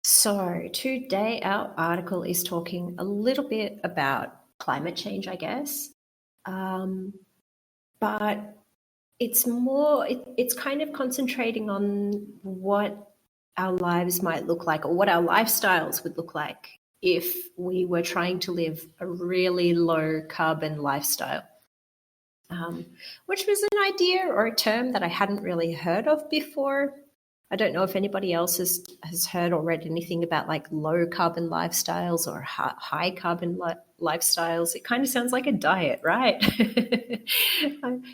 So today our article is talking a little bit about climate change, I guess. Um, but it's kind of concentrating on what our lives might look like or what our lifestyles would look like if we were trying to live a really low carbon lifestyle. Um, which was an idea or a term that I hadn't really heard of before. I don't know if anybody else has heard or read anything about like low carbon lifestyles or high carbon lifestyles. It kind of sounds like a diet, right?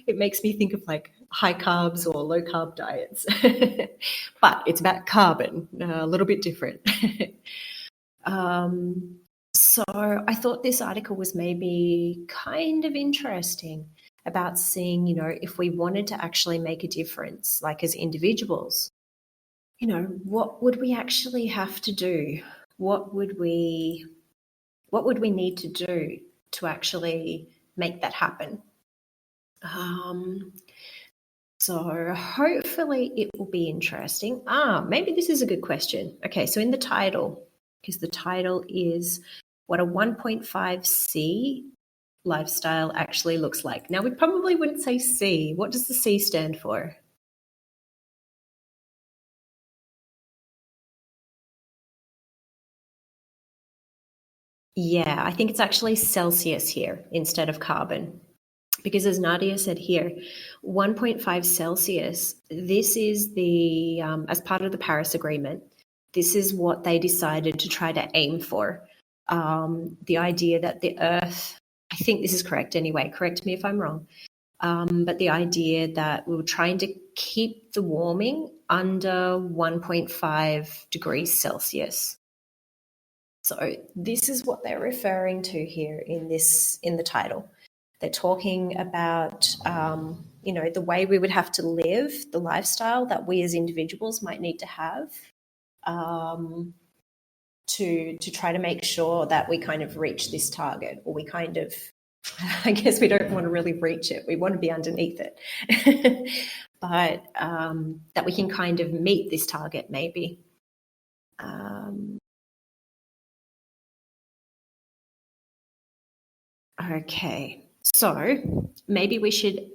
It makes me think of like high carbs or low carb diets, but it's about carbon, a little bit different. um, so I thought this article was maybe kind of interesting about seeing, if we wanted to actually make a difference, like as individuals, what would we actually have to do? What would we need to do to actually make that happen? Um, so hopefully it will be interesting. Maybe this is a good question. Okay, so in the title, because the title is what a 1.5C lifestyle actually looks like. Now, we probably wouldn't say C. What does the C stand for? Yeah, I think it's actually Celsius here instead of carbon. Because as Nadia said here, 1.5 Celsius, this is as part of the Paris Agreement, this is what they decided to try to aim for. The idea that the Earth, I think this is correct anyway, correct me if I'm wrong, but the idea that we were trying to keep the warming under 1.5 degrees Celsius. So this is what they're referring to here in the title. They're talking about the way we would have to live, the lifestyle that we as individuals might need to have to try to make sure that we kind of reach this target, or we kind of, I guess we don't want to really reach it. We want to be underneath it, but that we can kind of meet this target maybe. Okay, so maybe we should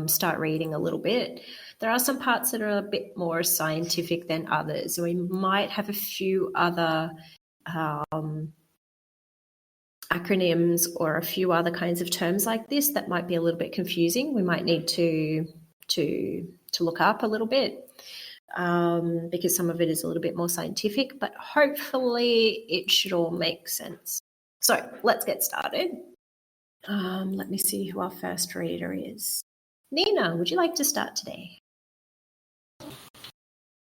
start reading a little bit. There are some parts that are a bit more scientific than others. We might have a few other acronyms or a few other kinds of terms like this that might be a little bit confusing. We might need to look up a little bit because some of it is a little bit more scientific, but hopefully it should all make sense. So let's get started. Let me see who our first reader is. Nina, would you like to start today?